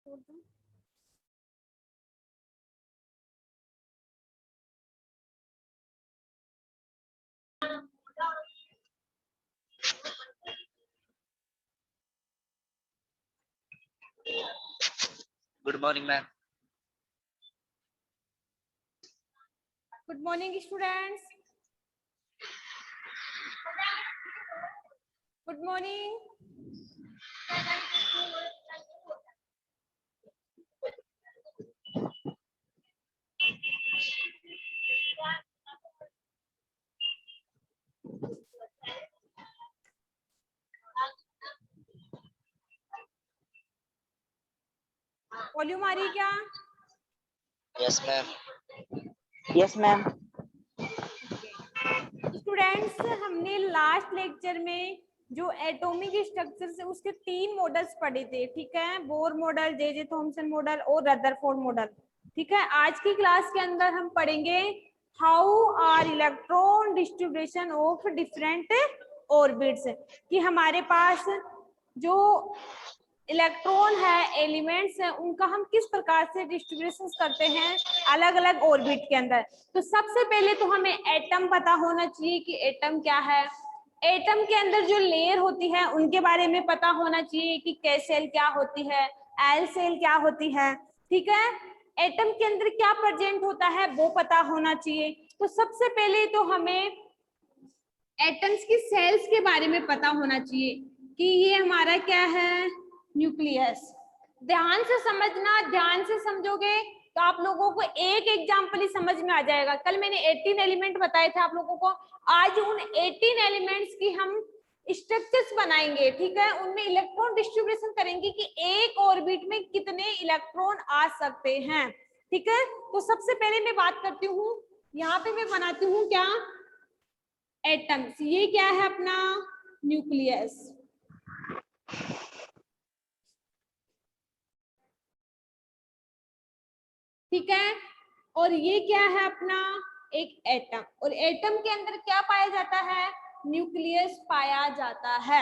Good morning ma'am. Good morning students. Good morning. Volume आ रही क्या? Yes ma'am. Yes ma'am. Students, हमने last lecture में जो एटॉमिक स्ट्रक्चर से उसके 3 मॉडल्स पढ़े थे, ठीक है। Bohr model, J Thomson model और रदरफोर्ड मॉडल, ठीक है। आज की क्लास के अंदर हम पढ़ेंगे how are electron distribution of different orbits, कि हमारे पास जो इलेक्ट्रॉन है, एलिमेंट्स है, उनका हम किस प्रकार से डिस्ट्रीब्यूशन करते हैं अलग अलग ऑर्बिट के अंदर। तो सबसे पहले तो हमें एटम पता होना चाहिए कि एटम क्या है। एटम के अंदर जो लेयर होती है उनके बारे में पता होना चाहिए कि के सेल क्या होती है, एल सेल क्या होती है, ठीक है। एटम के अंदर क्या प्रेजेंट होता है वो पता होना चाहिए। तो सबसे पहले तो हमें एटम्स की सेल्स के बारे में पता होना चाहिए कि ये हमारा क्या है, न्यूक्लियस। ध्यान से समझना, ध्यान से समझोगे तो आप लोगों को एक एग्जांपल ही समझ में आ जाएगा। कल मैंने 18 एलिमेंट बताए थे आप लोगों को, आज उन 18 एलिमेंट्स की हम स्ट्रक्चर्स बनाएंगे, ठीक है। उनमें इलेक्ट्रॉन डिस्ट्रीब्यूशन करेंगे कि एक ऑर्बिट में कितने इलेक्ट्रॉन आ सकते हैं, ठीक है। तो सबसे पहले मैं बात करती हूँ, यहाँ पे मैं बनाती हूँ क्या, एटम्स। ये क्या है अपना न्यूक्लियस, ठीक है। और ये क्या है अपना एक एटम, और एटम के अंदर क्या पाया जाता है, न्यूक्लियस पाया जाता है।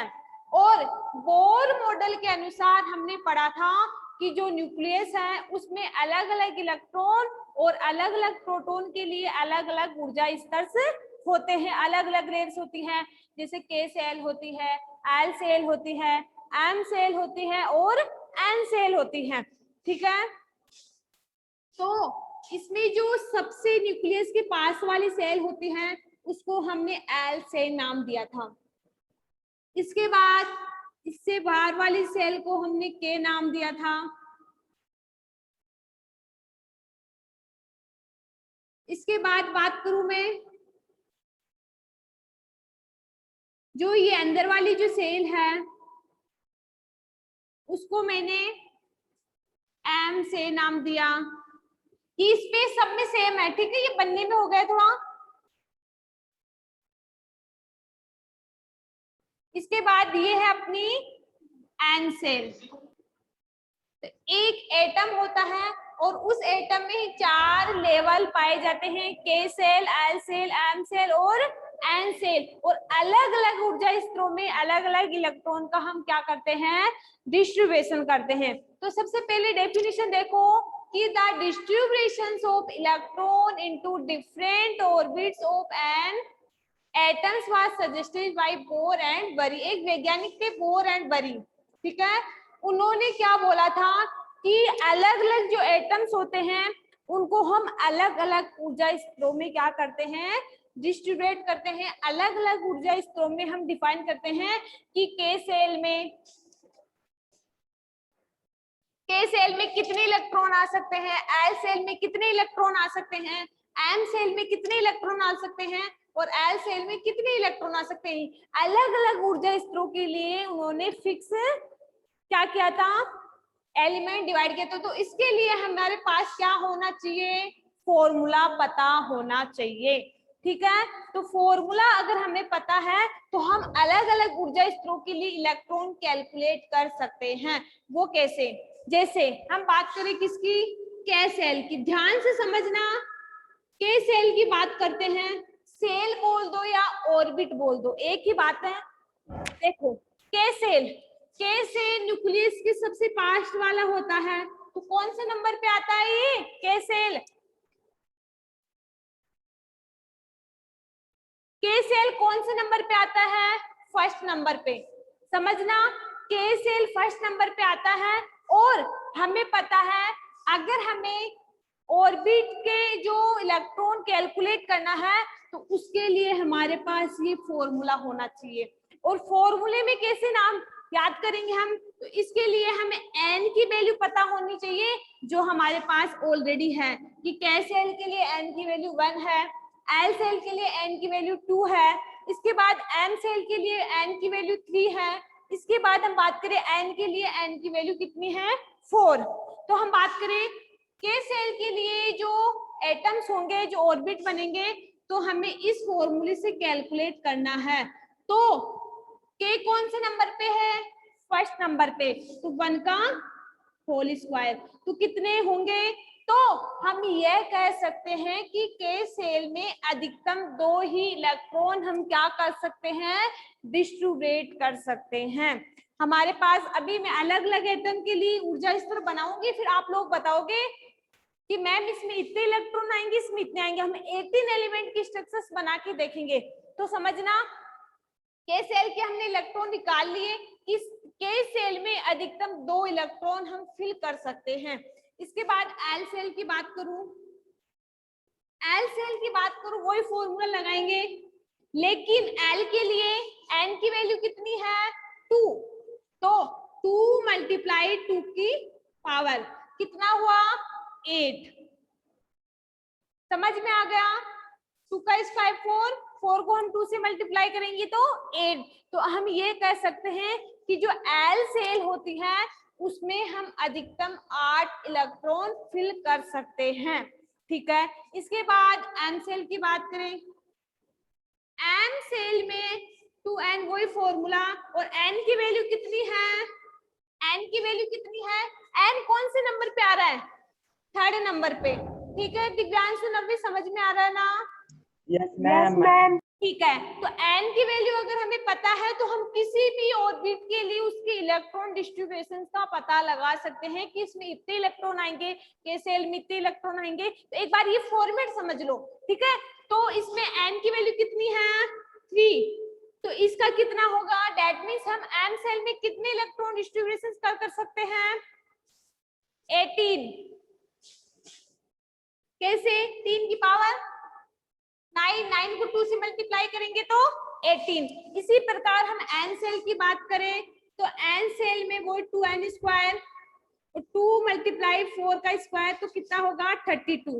और बोर मॉडल के अनुसार हमने पढ़ा था कि जो न्यूक्लियस है उसमें अलग अलग इलेक्ट्रॉन और अलग अलग प्रोटॉन के लिए अलग अलग ऊर्जा स्तर से होते हैं, अलग अलग रेट्स होती हैं। जैसे के सेल होती है, एल सेल होती है, एम सेल होती है और एन सेल होती है, ठीक है। तो इसमें जो सबसे न्यूक्लियस के पास वाली सेल होती है उसको हमने एल सेल नाम दिया था। इसके बाद इससे बाहर वाली सेल को हमने के नाम दिया था। इसके बाद बात करूं मैं, जो ये अंदर वाली जो सेल है उसको मैंने एम से नाम दिया कि स्पेस सब में सेम है, ठीक है। ये बनने में हो गया थोड़ा। इसके बाद ये है अपनी एन सेल। तो एक एटम होता है और उस एटम में 4 लेवल पाए जाते हैं, K shell, L shell, M shell और एन सेल। और अलग अलग ऊर्जा स्तरों में अलग अलग इलेक्ट्रॉन का हम क्या करते हैं, डिस्ट्रीब्यूशन करते हैं। तो सबसे पहले डेफिनेशन देखो कि the distribution of electron into different orbits of an atoms was suggested by Bohr and Bury. एक वैज्ञानिक थे बोर एंड बरी, ठीक है। उन्होंने क्या बोला था कि अलग अलग जो एटम्स होते हैं उनको हम अलग अलग ऊर्जा स्तरों में क्या करते हैं, डिस्ट्रीब्यूट करते हैं। अलग अलग ऊर्जा स्तरों में हम डिफाइन करते हैं कि के सेल में कितने इलेक्ट्रॉन आ सकते हैं, एल सेल में कितने इलेक्ट्रॉन आ सकते हैं, एम सेल में कितने इलेक्ट्रॉन आ सकते हैं और एल सेल में कितने इलेक्ट्रॉन आ सकते हैं। अलग अलग ऊर्जा स्तरों के लिए उन्होंने फिक्स क्या किया था, एलिमेंट डिवाइड किया था। तो इसके लिए हमारे पास क्या होना चाहिए, फॉर्मूला पता होना चाहिए, ठीक है। तो फॉर्मूला अगर हमें पता है तो हम अलग अलग ऊर्जा स्तरों के लिए इलेक्ट्रॉन कैलकुलेट कर सकते हैं। वो कैसे, जैसे हम बात करें किसकी, के सेल की। ध्यान से समझना, के सेल की बात करते हैं, सेल बोल दो या ऑर्बिट बोल दो, एक ही बात है। देखो के सेल, के से न्यूक्लियस के सबसे पास वाला होता है, तो कौन से नंबर पे आता है ये के सेल? के सेल कौन से नंबर पे आता है? फर्स्ट नंबर पे। समझना, के सेल फर्स्ट नंबर पे आता है। और हमें पता है अगर हमें ऑर्बिट के जो इलेक्ट्रॉन कैलकुलेट करना है तो उसके लिए हमारे पास ये फॉर्मूला होना चाहिए। और फॉर्मूले में कैसे नाम याद करेंगे हम? तो इसके लिए हमें n की वैल्यू पता होनी चाहिए जो हमारे पास ऑलरेडी है कि के सेल के लिए n की वैल्यू 1 है, एल सेल के लिए n की वैल्यू 2 है, इसके बाद m सेल के लिए n की वैल्यू 3 है, इसके बाद हम बात करें n के लिए n की वैल्यू कितनी है? 4। तो हम बात करें के सेल के लिए जो एटम्स होंगे, जो ऑर्बिट बनेंगे, तो हमें इस फॉर्मूले से कैलकुलेट करना है। तो के कौन से नंबर पे है? फर्स्ट नंबर पे, तो 1 का होल स्क्वायर, तो कितने होंगे? तो हम यह कह सकते हैं कि के सेल में अधिकतम 2 ही इलेक्ट्रॉन हम क्या कर सकते हैं? डिस्ट्रीब्यूट कर सकते हैं। हमारे पास अभी मैं अलग अलग एटम के लिए ऊर्जा स्तर बनाऊंगी, फिर आप लोग बताओगे कि मैम इसमें इतने इलेक्ट्रॉन आएंगे, इसमें इतने आएंगे। हम 18 एलिमेंट की स्ट्रक्चर्स बना के देखेंगे। तो समझना, के सेल के हमने इलेक्ट्रॉन निकाल लिए, इस के सेल में अधिकतम 2 इलेक्ट्रॉन हम फिल कर सकते हैं। इसके बाद एल सेल की बात करूं, एल सेल की बात करूं वही फॉर्मूला लगाएंगे, लेकिन एल के लिए एन की वैल्यू कितनी है? 2। तो 2 मल्टीप्लाई 2 की पावर कितना हुआ? 8। समझ में आ गया? 2 का स्क्वायर 4 को हम 2 से मल्टीप्लाई करेंगे तो 8। तो हम ये कह सकते हैं कि जो एल सेल होती है उसमें हम अधिकतम 8 इलेक्ट्रॉन फिल कर सकते हैं। ठीक है, इसके बाद एम सेल की बात करें, एम सेल में 2n वही फॉर्मूला, और n की वैल्यू कितनी है? n की वैल्यू कितनी है? n कौन से नंबर पे आ रहा है? थर्ड नंबर पे। ठीक है दिव्यांशु, नव्य, समझ में आ रहा है ना? Yes ma'am. ठीक है, तो n की वैल्यू अगर हमें पता है तो हम किसी भी ऑर्बिट के लिए उसके इलेक्ट्रॉन डिस्ट्रीब्यूशन का पता लगा सकते हैं कि इसमें इतने इलेक्ट्रॉन आएंगे, के सेल में इतने इलेक्ट्रॉन आएंगे। तो एक बार ये फॉर्मेट समझ लो। ठीक है, तो इसमें n की वैल्यू कितनी है? 3। तो इसका कितना होगा? दैट मीन्स हम m सेल में कितने इलेक्ट्रॉन डिस्ट्रीब्यूशन कर सकते हैं? 18। कैसे? 3 की पावर 9 को 2 से मल्टीप्लाई करेंगे तो 18। इसी प्रकार हम n सेल की बात करें तो n सेल में वो 2n स्क्वायर, 2 मल्टीप्लाई 4 का स्क्वायर, तो कितना होगा? 32।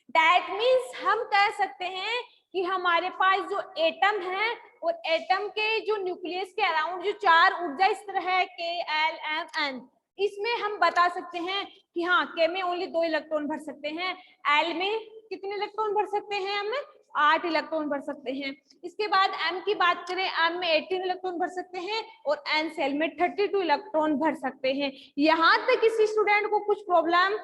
दैट मीन्स हम कह सकते हैं कि हमारे पास जो एटम है और एटम के जो न्यूक्लियस के अराउंड जो 4 ऊर्जा स्तर है के एल एम एन, इसमें हम बता सकते हैं कि हाँ के में ओनली 2 इलेक्ट्रॉन भर सकते हैं, एल में कितने इलेक्ट्रॉन भर सकते हैं? हम 8 इलेक्ट्रॉन भर सकते हैं। इसके बाद m की बात करें, m में 18 इलेक्ट्रॉन भर सकते हैं और n सेल में 32 इलेक्ट्रॉन भर सकते हैं। यहाँ तक किसी स्टूडेंट को कुछ प्रॉब्लम?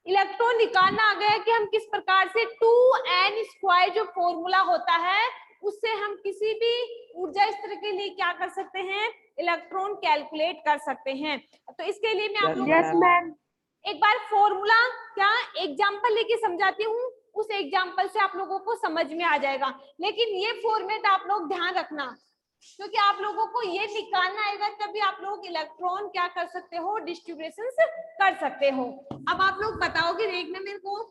इलेक्ट्रॉन निकालना आ गया कि हम किस प्रकार से 2n स्क्वायर जो फॉर्मूला होता है उससे हम किसी भी ऊर्जा स्तर के लिए क्या कर सकते हैं? इलेक्ट्रॉन कैलकुलेट कर सकते हैं। तो इसके लिए मैं आप लोगों को एक बार फॉर्मूला क्या एग्जांपल लेके समझाती हूँ, उस एग्जांपल से आप लोगों को समझ में आ जाएगा। लेकिन ये फॉर्मेट आप लोग ध्यान रखना, क्योंकि आप लोगों को ये निकालना आएगा तभी आप लोग इलेक्ट्रॉन क्या कर सकते हो? डिस्ट्रीब्यूशन कर सकते हो। अब आप लोग बताओगे, देखना मेरे को,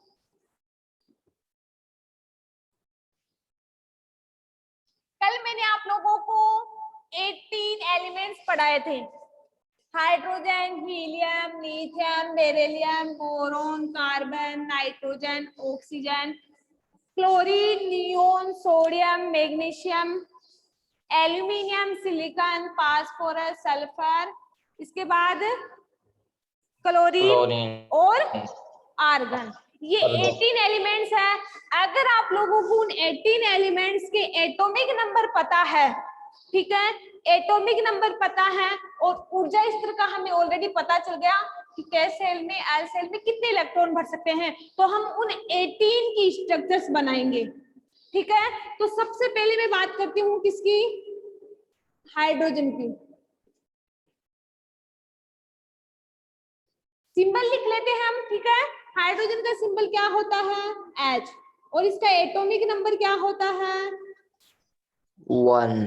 कल मैंने आप लोगों को 18 एलिमेंट्स पढ़ाए थे। Hydrogen, helium, lithium, beryllium, boron, carbon, nitrogen, oxygen, chlorine, neon, sodium, magnesium, aluminium, silicon, phosphorus, sulphur, इसके बाद क्लोरीन और आर्गन। ये 18 एलिमेंट्स है। अगर आप लोगों को उन 18 एलिमेंट्स के एटॉमिक नंबर पता है, ठीक है, एटॉमिक नंबर पता है और ऊर्जा स्तर का हमें ऑलरेडी पता चल गया कि के सेल में, एल सेल में कितने इलेक्ट्रॉन भर सकते हैं, तो हम उन 18 की स्ट्रक्चर्स बनाएंगे। ठीक है, तो सबसे पहले मैं बात करती हूँ किसकी? हाइड्रोजन की। सिंबल लिख लेते हैं हम, ठीक है। हाइड्रोजन का सिंबल क्या होता है, H, और इसका एटॉमिक नंबर क्या होता है, 1.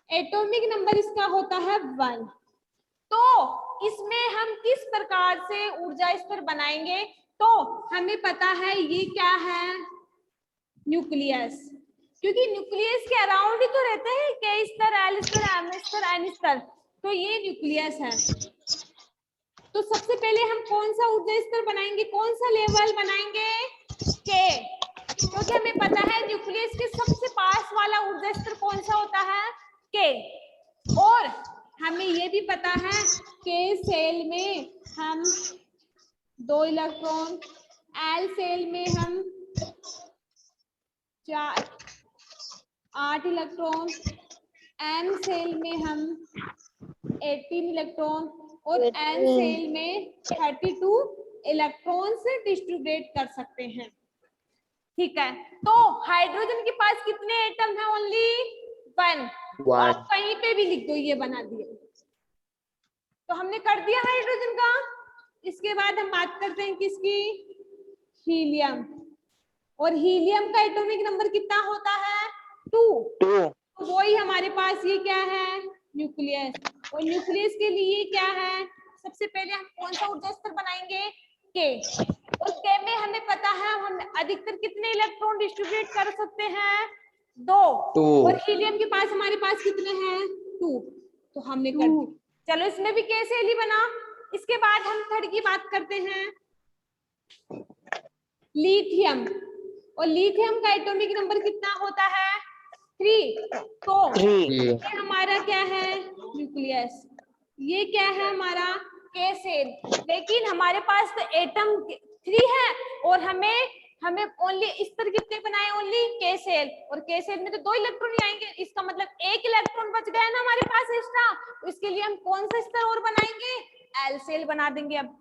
एटॉमिक नंबर इसका होता है 1। तो इसमें हम किस प्रकार से ऊर्जा स्तर बनाएंगे, तो हमें पता है ये क्या है, न्यूक्लियस, क्योंकि न्यूक्लियस के अराउंड ही तो रहते हैं के स्तर, एल स्तर, एम स्तर, एन स्तर, तो ये न्यूक्लियस है। तो सबसे पहले हम कौन सा ऊर्जा स्तर बनाएंगे, कौन सा लेवल बनाएंगे, के, क्योंकि हमें पता है न्यूक्लियस के सबसे पास वाला ऊर्जा स्तर कौन सा होता है, के। और हमें ये भी पता है के सेल में हम 2 इलेक्ट्रॉन, एल सेल में हम 8 इलेक्ट्रॉन, एम सेल में हम 18 इलेक्ट्रॉन और एन सेल में 32 इलेक्ट्रॉन्स डिस्ट्रीब्यूट कर सकते हैं, ठीक है। तो हाइड्रोजन के पास कितने एटम है, ओनली 1। आप कहीं पे भी लिख दो, ये बना दिया। तो हमने कर दिया हाइड्रोजन का। इसके बाद हम बात करते हैं किसकी, हीलियम, और हीलियम का एटॉमिक नंबर कितना होता है, 2। वही हमारे पास ये क्या है, न्यूक्लियस, और न्यूक्लियस के लिए क्या है, सबसे पहले हम कौन सा ऊर्जा स्तर बनाएंगे, के, और के में हमें पता है हम अधिकतर कितने इलेक्ट्रॉन डिस्ट्रीब्यूट कर सकते हैं, 2। और हीलियम के पास हमारे पास कितने हैं, 2, तो हमने कर दिया। चलो इसमें भी के सेल ही बना। इसके बाद हम थर्ड की बात करते हैं, लिथियम, और लिथियम का एटॉमिक नंबर कितना होता है, 3। तो ये हमारा क्या है, न्यूक्लियस, ये क्या है हमारा, के सेल, लेकिन हमारे पास तो एटम 3 है और हमें ओनली स्तर कितने बनाए, ओनली के सेल, और के सेल में तो 2 इलेक्ट्रॉन ही आएंगे, इसका मतलब 1 इलेक्ट्रॉन बच गया ना हमारे पास एक्स्ट्रा। तो इसके लिए हम कौन सा स्तर और बनाएंगे, एल सेल बना देंगे। अब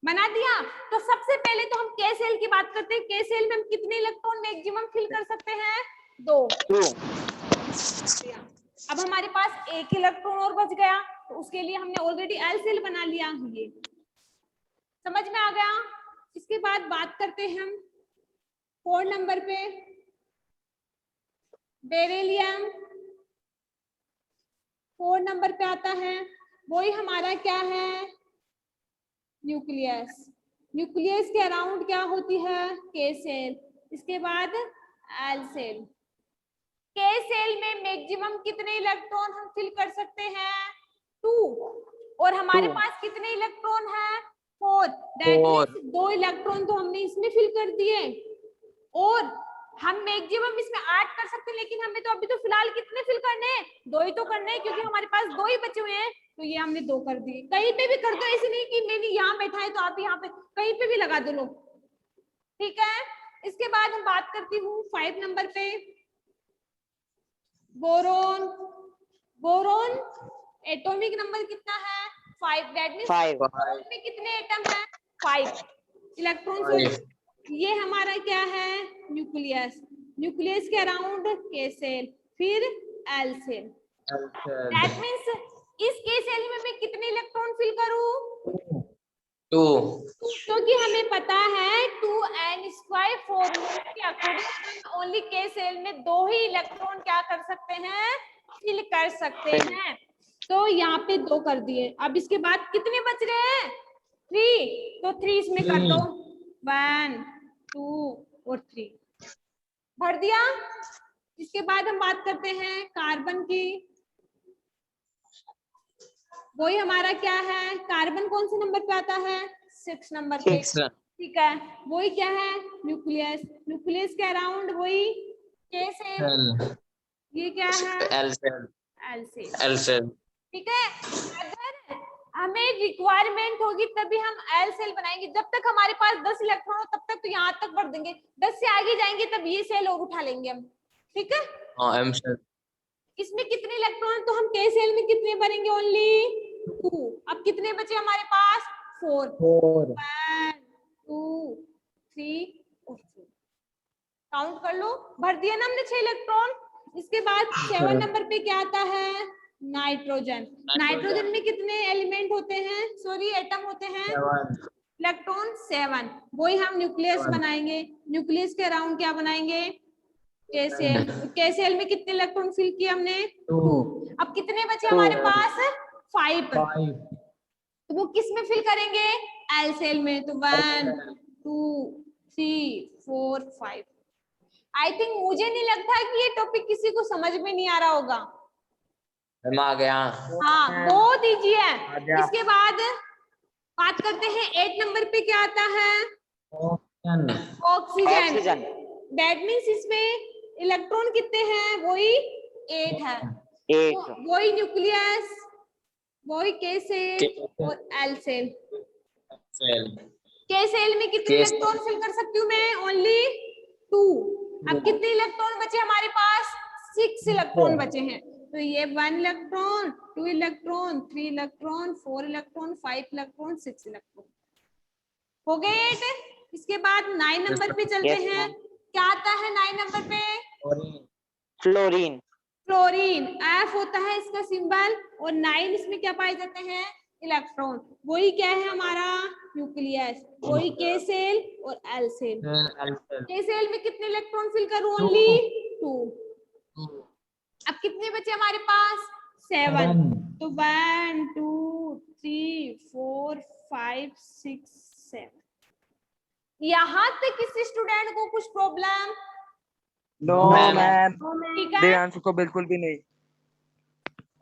बना दिया। तो सबसे पहले तो हम के सेल की बात करते हैं, के सेल में हम कितने इलेक्ट्रॉन मैक्सिमम फिल कर सकते हैं, 2। अब हमारे पास 1 इलेक्ट्रॉन और बच गया, तो उसके लिए हमने ऑलरेडी एल सेल बना लिया, ये समझ में आ गया। इसके बाद बात करते हैं हम 4 नंबर पे, बेरिलियम 4 नंबर पे आता है, वही हमारा क्या है, न्यूक्लियस। न्यूक्लियस के अराउंड क्या होती है, के सेल, इसके बाद एल सेल। के सेल में मैक्सिमम कितने इलेक्ट्रॉन हम फिल कर सकते हैं, 2, और हमारे पास कितने इलेक्ट्रॉन है, 4। दैट मींस 2 इलेक्ट्रॉन तो हमने इसमें फिल कर दिए, और हम मैक्सिमम इसमें 8 कर सकते हैं, लेकिन हमें तो अभी तो फिलहाल कितने फिल करने हैं, 2 ही तो करने हैं, क्योंकि हमारे पास 2 ही बचे हुए हैं। तो ये हमने 2 कर दिए। कहीं पे भी कर दो, ऐसे नहीं कि मैंने यहाँ बैठा है तो आप यहाँ पे कहीं पे भी लगा दो लोग, ठीक है। इसके बाद हम बात करती हूँ 5 नंबर पे, बोरोन। बोरोन एटॉमिक नंबर कितना है, 5। दैट मींस बोरोन में कितने एटम है, 5 इलेक्ट्रॉन। ये हमारा क्या है, न्यूक्लियस। न्यूक्लियस के अराउंड के सेल, फिर एल सेल। दैट मींस इस के सेल में मैं कितने इलेक्ट्रॉन फिल करूं, 2। क्योंकि हमें पता है 2n² फॉर्मूले के अकॉर्डिंग ओनली के सेल में 2 ही इलेक्ट्रॉन क्या कर सकते हैं, फिल कर सकते हैं। तो यहाँ पे 2 कर दिए। अब इसके बाद कितने बच रहे हैं, 3। तो 3 इसमें कर दो, 1 2 और 3 भर दिया। इसके बाद हम बात करते हैं कार्बन की, वही हमारा क्या है, कार्बन कौन से नंबर पे आता है, 6 नंबर पे, ठीक है। वही क्या है, न्यूक्लियस। न्यूक्लियस के अराउंड वही के सेल, ये क्या है, एल सेल, ठीक है। अगर हमें रिक्वायरमेंट होगी तभी हम एल सेल बनाएंगे। जब तक हमारे पास 10 इलेक्ट्रॉन हो तब तक तो यहाँ तक बढ़ देंगे, 10 से आगे जाएंगे तब ये सेल और उठा लेंगे हम, ठीक है। M shell. इसमें कितने इलेक्ट्रॉन, तो हम के सेल में कितने भरेंगे, ओनली 2। अब कितने बचे हमारे पास, 4। 1 2 3 और 4, काउंट कर लो, भर दिया ना हमने 6 इलेक्ट्रॉन। इसके बाद 7 नंबर पे क्या आता है, नाइट्रोजन। नाइट्रोजन में कितने एलिमेंट होते हैं, सॉरी एटम होते हैं? 7 इलेक्ट्रॉन 7। वही हम न्यूक्लियस 7 बनाएंगे। न्यूक्लियस के अराउंड क्या बनाएंगे? केसेल। केसेल में कितने इलेक्ट्रॉन फिल किए हमने? 2। अब कितने बचे हमारे पास? 5। 5 तो वो किस में फिल करेंगे? एल सेल में। तो 1 2 3 4 5। आई थिंक मुझे नहीं लगता कि ये टॉपिक किसी को समझ में नहीं आ रहा होगा। हम आ गया। हाँ, 2 दीजिए। आजा। इसके बाद बात करते हैं 8 नंबर पे क्या आता है? Oxygen oxygen. दैट मीन्स इसमें इलेक्ट्रॉन कितने हैं? वही 8 है। 8 वही न्यूक्लियस, वही के सेल और एल सेल। सेल के सेल में कितने के इलेक्ट्रॉन फिल कर सकती हूँ मैं? ओनली 2। अब कितने इलेक्ट्रॉन बचे हमारे पास? 6 इलेक्ट्रॉन बचे हैं। तो ये 1 electron, 2 electron, 3 electron, 4 electron, 5 electron, 6 electron. हो गए 8। इसके बाद 9 नंबर पे चलते Yes, हैं। ma'am. क्या आता है 9 नंबर पे? Fluorine fluorine. एफ होता है इसका सिंबल। और 9 इसमें क्या पाए जाते हैं? इलेक्ट्रॉन। वही क्या है हमारा? न्यूक्लियस। वही के सेल और एल सेल। के सेल में कितने इलेक्ट्रॉन फिल करूं? ओनली 2। अब कितने बचे हमारे पास? 7। तो 1 2 3 4 5 6 7। यहाँ तक किसी स्टूडेंट को कुछ प्रॉब्लम? नो मैम, ठीक है। देवांशु को बिल्कुल भी नहीं।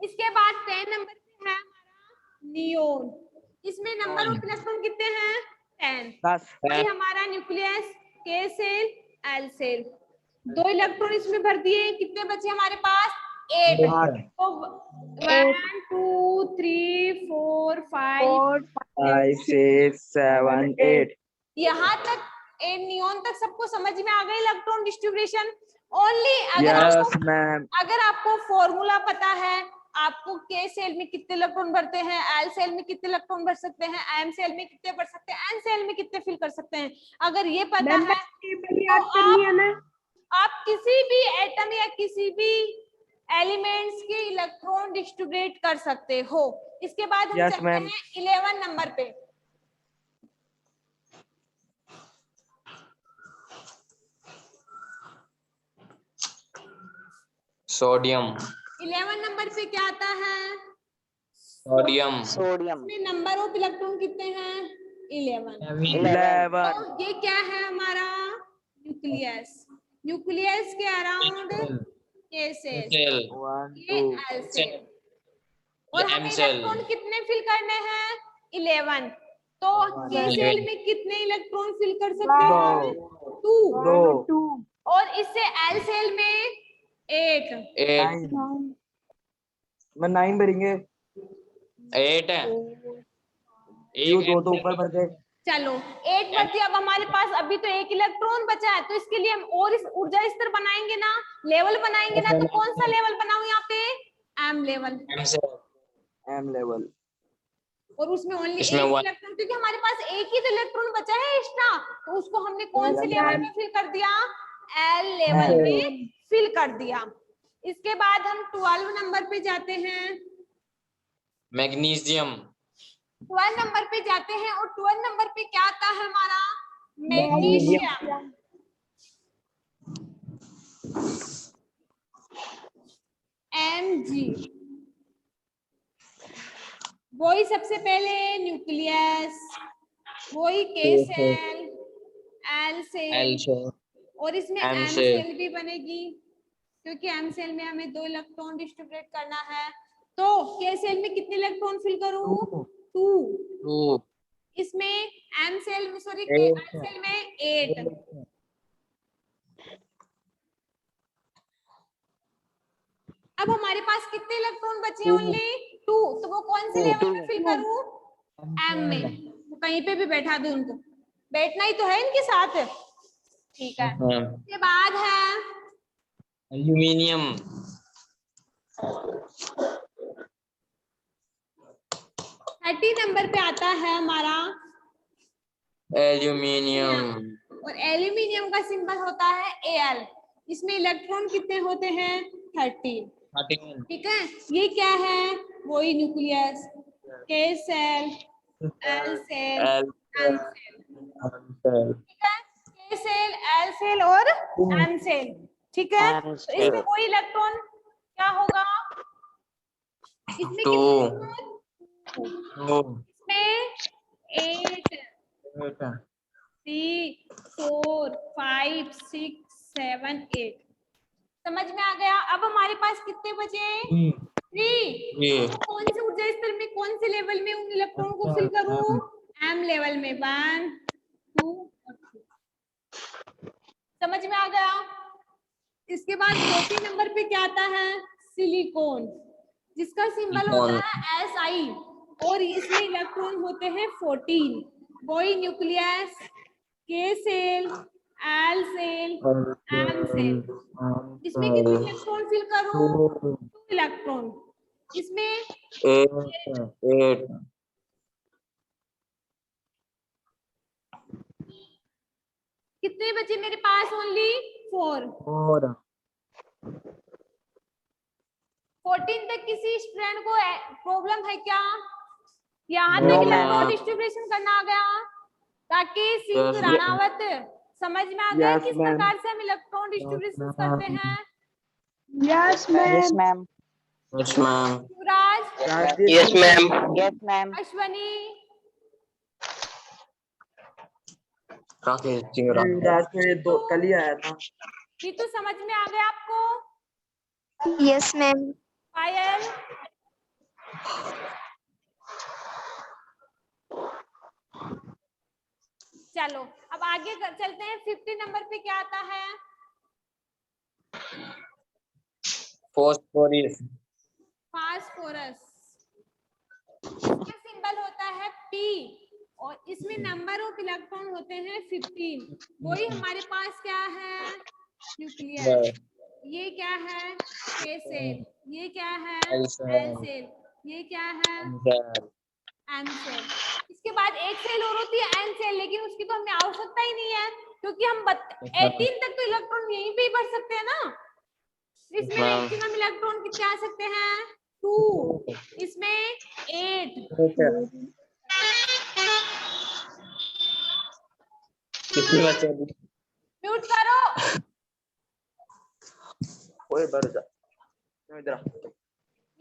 इसके बाद 10 नंबर पे है हमारा नियोन। इसमें नंबर ऑफ इलेक्ट्रॉन कितने हैं? 10। 10 वही हमारा nucleus, K shell, L cell. 2 electron इसमें भर दिए। कितने बचे हमारे पास? 8। तो 1 2 3 4 5 5 6 7 8। यहाँ तक नियोन तक सबको समझ में आ गई इलेक्ट्रॉन डिस्ट्रीब्यूशन? ओनली अगर यस मैम। अगर आपको फॉर्मूला पता है, आपको के सेल में कितने इलेक्ट्रॉन भरते हैं, एल सेल में कितने इलेक्ट्रॉन भर सकते हैं, एम सेल में कितने भर सकते हैं, एन सेल में कितने फिल कर सकते हैं, अगर ये पता है तो आप किसी भी एटम या किसी भी एलिमेंट्स के इलेक्ट्रॉन डिस्ट्रीब्यूट कर सकते हो। इसके बाद हम Yes, चलते ma'am. हैं 11 नंबर पे। सोडियम 11 नंबर पे क्या आता है? सोडियम इसमें नंबर ऑफ इलेक्ट्रॉन कितने हैं? 11। 11 तो ये क्या है हमारा? न्यूक्लियस। न्यूक्लियस के अराउंड के सेल, सेल 1 ये 2 एल सेल। और ये हमें M सेल। इलेक्ट्रॉन कितने फिल करने हैं? 11। तो के सेल में कितने इलेक्ट्रॉन फिल कर सकते हैं? 2। और इससे एल सेल में 8। 8 मैं 9 भरेंगे। 8 है। क्यों दो तो ऊपर भर गए। चलो 8 बचे। अब हमारे पास अभी तो 1 इलेक्ट्रॉन बचा है, तो इसके लिए हम और इस ऊर्जा स्तर बनाएंगे ना, लेवल बनाएंगे ना। तो कौन सा लेवल बनाऊं यहाँ पे? M level. M level. और उसमें ओनली इसमें 1 one- इलेक्ट्रॉन, क्योंकि हमारे पास एक ही तो इलेक्ट्रॉन बचा है एक्स्ट्रा, तो उसको हमने कौन से लेवल में फिल कर दिया? एल लेवल में फिल कर दिया। इसके बाद हम 12 नंबर पे जाते हैं। मैग्नीशियम 12 नंबर पे जाते हैं और 12 नंबर पे क्या आता है हमारा? मैग्नीशियम। Mg। वही सबसे पहले न्यूक्लियस, वही के सेल, एल सेल, और इसमें M एम सेल। सेल भी बनेगी, क्योंकि एम सेल में हमें 2 इलेक्ट्रॉन डिस्ट्रीब्यूट करना है। तो के सेल में कितने इलेक्ट्रॉन फिल करूं? 2। इसमें एम सेल में, सॉरी के एल सेल में 8। अब हमारे पास कितने इलेक्ट्रॉन बचे हैं? ओनली 2। तो वो कौन से लेवल में फिल करूं? एम में। तो कहीं पे भी बैठा दूं उनको, बैठना ही तो है इनके साथ। ठीक है। इसके बाद है एल्यूमिनियम 30 नंबर पे आता है हमारा एल्यूमिनियम और एल्यूमिनियम का सिंबल होता है Al। इसमें इलेक्ट्रॉन कितने होते हैं? 30। 13 ठीक है, ये क्या है, वही nucleus, K shell, L shell, L M shell, cell ठीक है, के सेल, एल सेल और एम सेल, ठीक है। M तो इसमें cell. कोई इलेक्ट्रॉन क्या होगा, इसमें 2 कितने इलेक्ट्रॉन, 2 इसमें 8 8 3 4 5 6 7 8, समझ में आ गया। अब हमारे पास कितने बचे, 3। तो कौन से ऊर्जा स्तर में, कौन से लेवल में उन इलेक्ट्रॉन को फिल करूं, एम लेवल में, 1 2 और 3, समझ में आ गया। इसके बाद चौथे नंबर पे क्या आता है, सिलिकॉन, जिसका सिंबल होता है Si, और इसमें इलेक्ट्रॉन होते हैं 14, वही nucleus, K shell, L shell, M shell, इसमें कितने इलेक्ट्रॉन फिल करूं, 2 इलेक्ट्रॉन, इसमें 8 कितने बचे मेरे पास, ओनली 4। 14 तक किसी स्टूडेंट को प्रॉब्लम है क्या, यहाँ No, तक ma'am. इलेक्ट्रॉन डिस्ट्रीब्यूशन करना आ गया, ताकि सिंह Yes, राणावत समझ में आ गया Yes, किस ma'am. प्रकार से हम इलेक्ट्रॉन डिस्ट्रीब्यूशन करते हैं। Yes, Yes, ma'am. Yes, ma'am. युवराज, Yes, ma'am. Yes, ma'am. Ashwani, Rakesh Singh Rana. रात में दो कल ही आया था। ये तो समझ में आ गया आपको, Yes, ma'am. पायल, चलो अब आगे चलते हैं। 50 नंबर पे क्या आता है, फॉस्फोरस फास्फोरस, इसका सिंबल होता है P, और इसमें नंबर ऑफ इलेक्ट्रॉन होते हैं 15, वही हमारे पास क्या है, न्यूक्लियस, ये क्या है, के सेल, ये क्या है, L एल cell. सेल, ये क्या है, cell. M cell. इसके बाद एक सेल और होती है एन सेल, लेकिन उसकी तो हमें आवश्यकता ही नहीं है, क्योंकि हम 18 तक तो इलेक्ट्रॉन यहीं पे ही भर सकते हैं ना। इसमें हाँ। मैक्सिमम इलेक्ट्रॉन कितने आ सकते हैं, 2, इसमें 8। कितने बचे अभी? म्यूट करो, ओए बढ़ जा इधर आ।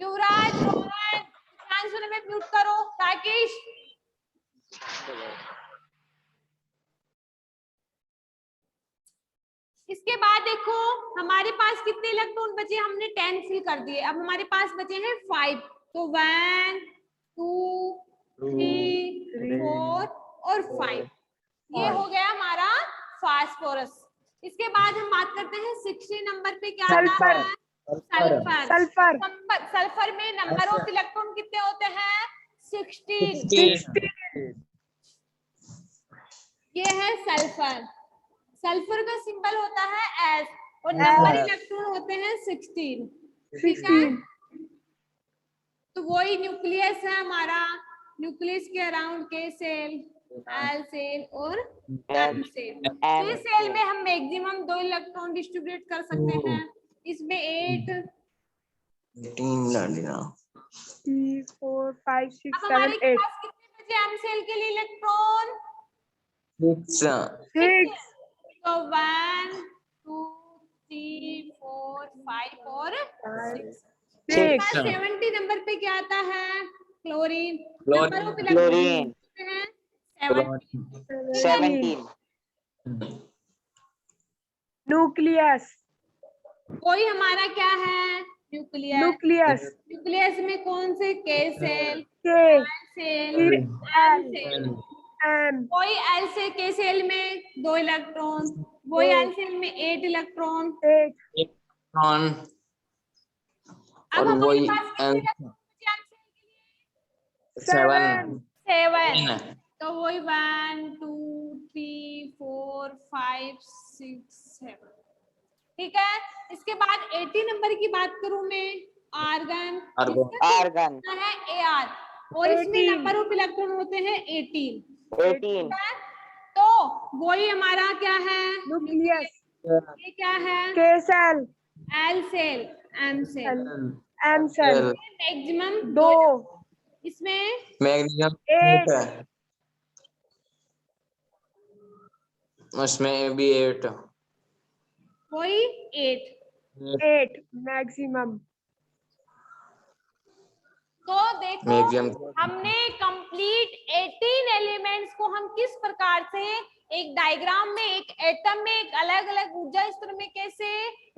युवराज, रोहन, चांसुने में म्यूट करो, राकेश। इसके बाद देखो हमारे पास कितने इलेक्ट्रॉन बचे, हमने 10 फिल कर दिए, अब हमारे पास बचे हैं 5, तो 1 2 3 4 और 5, ये हो गया हमारा फास्फोरस। इसके बाद हम बात करते हैं 60 नंबर पे, क्या आता है, सल्फर। सल्फर में नंबर ऑफ इलेक्ट्रॉन कितने होते हैं, 16। ये है सल्फर, सल्फर का सिंबल होता है S, और नंबर इलेक्ट्रॉन होते हैं 16, ठीक है। तो वही न्यूक्लियस है हमारा, न्यूक्लियस के अराउंड के सेल, एल सेल और एम सेल। के सेल में हम मैक्सिमम 2 इलेक्ट्रॉन डिस्ट्रीब्यूट कर सकते हैं, इसमें 8 3, 4, 5, 6, अब 7, हमारे 8. पास कितने बचे एम सेल के लिए इलेक्ट्रॉन, 6 तो 1 2 3 4 5 और 6। 70 नंबर पे क्या आता है, chlorine. Number of Chlorine. Electron 17. Nucleus. कोई हमारा क्या है, न्यूक्लियस। Nucleus. न्यूक्लियस में कौन से, के सेल, K. Shell, M shell. M. कोई एल से के सेल में 2 इलेक्ट्रॉन, वही एल सेल में 8 इलेक्ट्रॉन। 8. अब और हमारे वही पास कितने इलेक्ट्रॉन बचे एम सेल के लिए, 7. 7, तो वही 1 2 3 4 5 6 7, ठीक है। इसके बाद 80 नंबर की बात करूं मैं, आर्गन, Argon. है AR, और इसमें 18. नंबर ऑफ इलेक्ट्रॉन होते हैं 18, 18. तो वही हमारा क्या है, Nucleus. ये क्या है, K cell. L shell, M shell. M shell maximum 2, इसमें मैग्नीशियम 8, है, उसमें भी 8। कोई 8। 8 मैक्सिमम। तो देखो मैग्नीशियम हमने कंप्लीट 18 एलिमेंट्स को हम किस प्रकार से एक डायग्राम में, एक एटम में, एक अलग अलग ऊर्जा स्तर में कैसे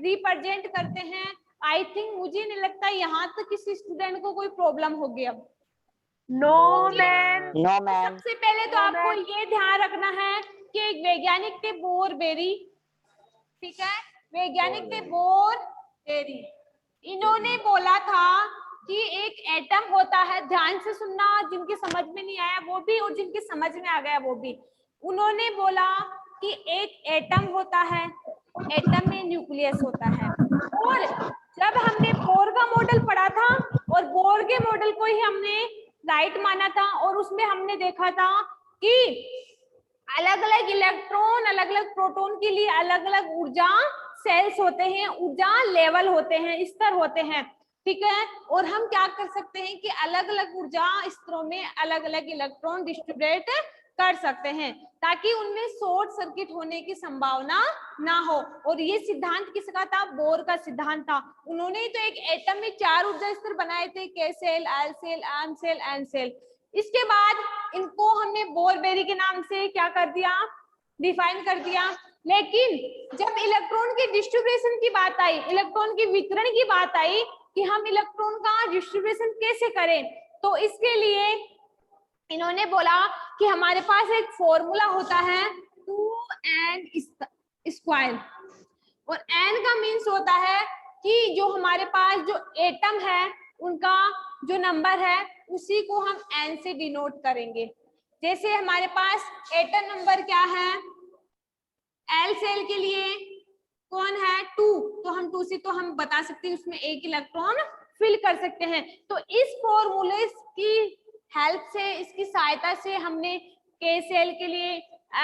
रिप्रेजेंट करते हैं। आई थिंक मुझे नहीं लगता यहाँ तक किसी स्टूडेंट को कोई प्रॉब्लम होगी। अब नो मैम। No, ma'am. सबसे पहले तो No, आपको ma'am. ये ध्यान रखना है कि एक वैज्ञानिक थे बोरबेरी, ठीक है, वैज्ञानिक थे बोरबेरी। इन्होंने बोला था कि एक एटम होता है, ध्यान से सुनना, जिनके समझ में नहीं आया वो भी और जिनके समझ में आ गया वो भी। उन्होंने बोला कि एक एटम होता है, एटम में न्यूक्लियस होता है। और जब हमने बोर का मॉडल पढ़ा था और बोर के मॉडल को ही हमने राइट माना था और उसमें हमने देखा था कि अलग अलग इलेक्ट्रॉन, अलग अलग प्रोटॉन के लिए अलग अलग ऊर्जा सेल्स होते हैं, ऊर्जा लेवल होते हैं, स्तर होते हैं, ठीक है। और हम क्या कर सकते हैं कि अलग अलग ऊर्जा स्तरों में अलग अलग इलेक्ट्रॉन डिस्ट्रीब्यूट कर सकते हैं ताकि उनमें शॉर्ट सर्किट होने की संभावना ना हो। और ये सिद्धांत किसका था? बोर का सिद्धांत था। उन्होंने तो एक एटम में 4 ऊर्जा स्तर बनाए थे, K shell, L shell, M shell, N shell. इसके बाद इनको हमने बोरबेरी के नाम से क्या कर दिया? डिफाइन कर दिया। लेकिन जब इलेक्ट्रॉन के डिस्ट्रीब्यूशन की बात आई, इलेक्ट्रॉन के वितरण की बात आई कि हम इलेक्ट्रॉन का डिस्ट्रीब्यूशन कैसे करें, तो इसके लिए इन्होंने बोला कि हमारे पास एक फॉर्मूला होता है 2n स्क्वायर। और n का मीन्स होता है कि जो हमारे पास जो एटम है उनका जो नंबर है उसी को हम n से डिनोट करेंगे। जैसे हमारे पास एटम नंबर क्या है? एल सेल के लिए कौन है? 2, तो हम 2 से तो हम बता सकते हैं उसमें एक इलेक्ट्रॉन फिल कर सकते हैं। तो इस फॉर्मूले की हेल्प से, इसकी सहायता से हमने के सेल के लिए,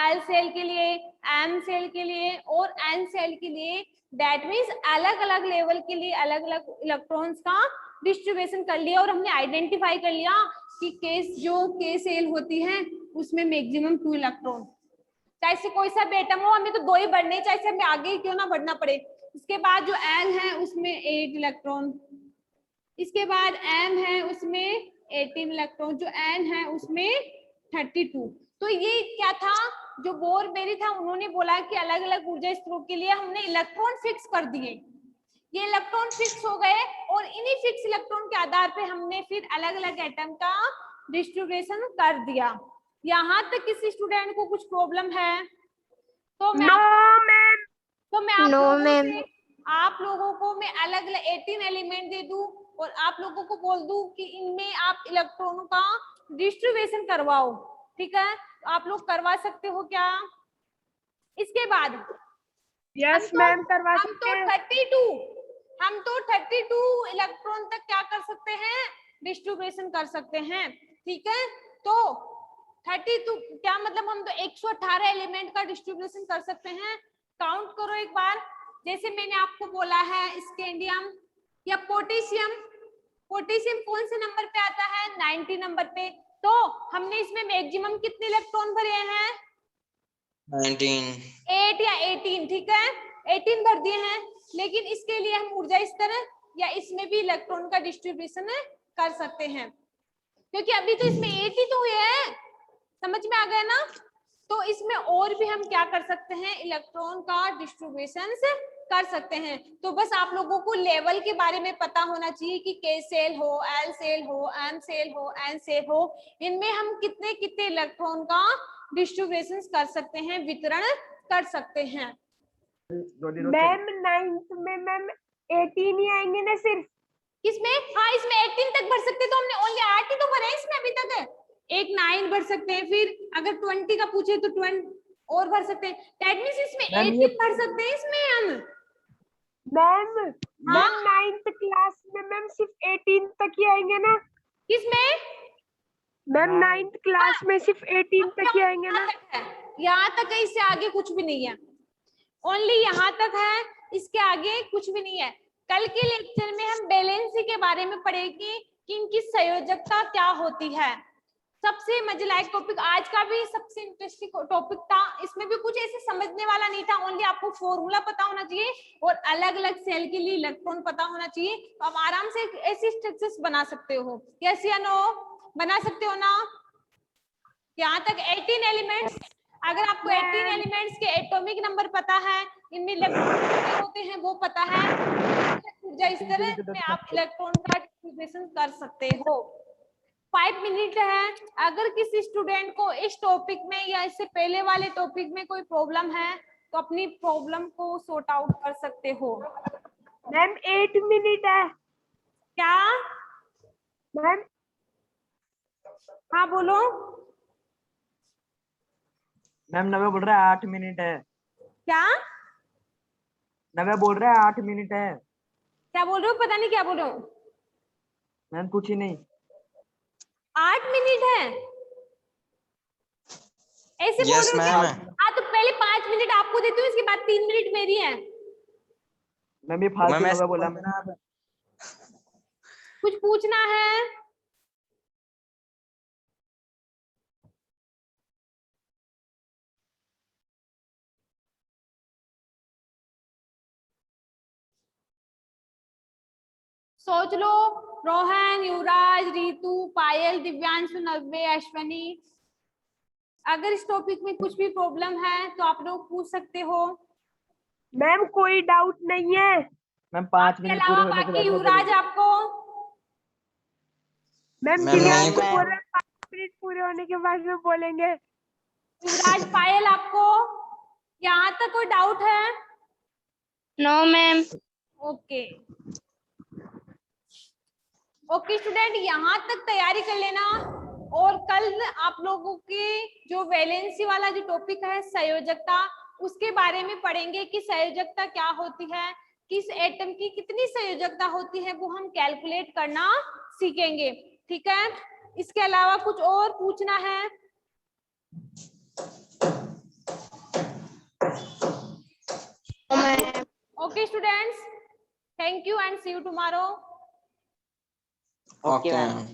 एल सेल के लिए, एम सेल के लिए और एन सेल के लिए, दैट मीन्स अलग अलग लेवल के लिए अलग अलग इलेक्ट्रॉन्स का डिस्ट्रीब्यूशन कर लिया। और हमने आइडेंटिफाई कर लिया कि जो के सेल होती है उसमें मैक्सिमम 2 इलेक्ट्रॉन, चाहे से कोई सा भी एटम हो, हमें तो 2 ही बढ़ने, चाहे से हमें आगे ही क्यों ना बढ़ना पड़े। इसके बाद जो एल है उसमें 8 इलेक्ट्रॉन, इसके बाद एम है उसमें 18 इलेक्ट्रॉन, जो एन है उसमें 32। तो ये क्या था? जो बोरबेरी था उन्होंने बोला कि अलग अलग ऊर्जा स्तरों के लिए हमने इलेक्ट्रॉन फिक्स कर दिए। ये इलेक्ट्रॉन फिक्स हो गए और इन्हीं फिक्स इलेक्ट्रॉन के आधार पे हमने फिर अलग अलग एटम का डिस्ट्रीब्यूशन कर दिया। यहाँ तक किसी स्टूडेंट को कुछ प्रॉब्लम है? तो मैं आप लोगों को मैं अलग अलग 18 एलिमेंट दे दूं और आप लोगों को बोल दूं कि इनमें आप इलेक्ट्रॉनों का डिस्ट्रीब्यूशन करवाओ, ठीक है? तो आप लोग करवा सकते हो क्या? इसके बाद यस मैम, करवा सकते हैं। हम तो 32 इलेक्ट्रॉन तक क्या कर सकते हैं? डिस्ट्रीब्यूशन कर सकते हैं, ठीक है। तो 32 क्या मतलब? हम तो 118 एलिमेंट का डिस्ट्रीब्यूशन कर सकते हैं। काउंट करो एक बार। जैसे मैंने आपको बोला है स्कैंडियम या पोटेशियम, पोटेशियम कौन से नंबर पे आता है? 90 नंबर पे। तो हमने इसमें मैक्सिमम कितने इलेक्ट्रॉन भरे हैं? 19। 8 या 18, ठीक है, 18 भर दिए हैं। लेकिन इसके लिए हम ऊर्जा स्तर या इसमें भी इलेक्ट्रॉन का डिस्ट्रीब्यूशन कर सकते हैं, क्योंकि अभी तो इसमें 8 ही तो हुए हैं। समझ में आ गया ना? तो इसमें और भी हम क्या कर सकते हैं? इलेक्ट्रॉन का डिस्ट्रीब्यूशन कर सकते हैं। तो बस आप लोगों को लेवल के बारे में पता होना चाहिए कि के सेल हो, एल सेल हो, एम सेल हो, एन सेल हो, इनमें हम कितने कितने इलेक्ट्रॉन का डिस्ट्रीब्यूशन कर सकते हैं, वितरण कर सकते हैं। मैम 9th में मैम 18 ही आएंगे ना सिर्फ? किसमें? हाँ, इसमें 18 तक भर सकते हैं। तो हमने ओनली 8 ही तो भरे हैं इसमें अभी तक। एक 9 भर सकते हैं, फिर अगर 20 का पूछे तो 20 और भर सकते हैं। दैट मींस इसमें 18 भर सकते हैं इसमें हम। मैम 9th क्लास में मैम सिर्फ 18 तक ही आएंगे ना? किसमें? मैम 9th क्लास में सिर्फ 18 तक ही आएंगे ना? यहाँ तक है, इससे आगे कुछ भी नहीं है। ओनली यहाँ तक है, इसके आगे कुछ भी नहीं है। कल के लेक्चर में हम वैलेंसी के बारे में पढ़ेंगे कि इनकी संयोजकता क्या होती है। सबसे मजेदार टॉपिक, आज का भी सबसे इंटरेस्टिंग टॉपिक था। इसमें भी कुछ ऐसे समझने वाला नहीं था, ओनली आपको फॉर्मूला पता होना चाहिए और अलग अलग सेल के लिए इलेक्ट्रॉन पता होना चाहिए, तो आप आराम से ऐसी स्ट्रक्चर्स बना सकते हो। यस या नो? बना सकते हो ना? यहाँ तक 18 एलिमेंट्स, अगर आपको 18 एलिमेंट्स के एटॉमिक नंबर पता है, इनमें इलेक्ट्रॉन कितने होते हैं वो पता है, ऊर्जा इस तरह में आप इलेक्ट्रॉन का डिस्ट्रीब्यूशन कर सकते हो। 5 मिनट है। अगर किसी स्टूडेंट को इस टॉपिक में या इससे पहले वाले टॉपिक में कोई प्रॉब्लम है तो अपनी प्रॉब्लम को सॉर्ट आउट कर सकते हो। मैम 8 मिनट है। क्या? मैम हाँ बोलो। मैम नवे बोल रहा है 8 मिनट है। क्या? नवे बोल रहा है 8 मिनट है। क्या बोल रहे हो? पता नहीं क्या बोल रहे हो। मैम कुछ ही नहीं। 8 मिनट है ऐसे बोल Yes, रहे हो क्या? ma'am. हाँ तो पहले 5 मिनट आपको देती हूँ, इसके बाद 3 मिनट मेरी है। मैम ये फालतू मैम, नवे बोला मैंने। कुछ पूछना है? सोच लो। रोहन, युवराज, रितु, पायल, दिव्यांशु, नव्य, अश्वनी, अगर इस टॉपिक में कुछ भी प्रॉब्लम है तो आप लोग पूछ सकते हो। मैम कोई डाउट नहीं है। मैम 5 इसके मिनट अलावा पूरे होने के बाकी बाद में युवराज बोलेंगे। आपको? मैम मैम, दिव्यांश नहीं। बोल रहा है 5 मिनट पूरे होने के बाद में बोलेंगे। युवराज, पायल आपको यहाँ तक कोई डाउट है? No ma'am. Okay okay student, यहाँ तक तैयारी कर लेना और कल आप लोगों के जो वैलेंसी वाला जो टॉपिक है संयोजकता, उसके बारे में पढ़ेंगे कि संयोजकता क्या होती है, किस एटम की कितनी संयोजकता होती है, वो हम कैलकुलेट करना सीखेंगे। ठीक है, इसके अलावा कुछ और पूछना है? Okay students, thank you and see you tomorrow. Okay, Okay. ma'am.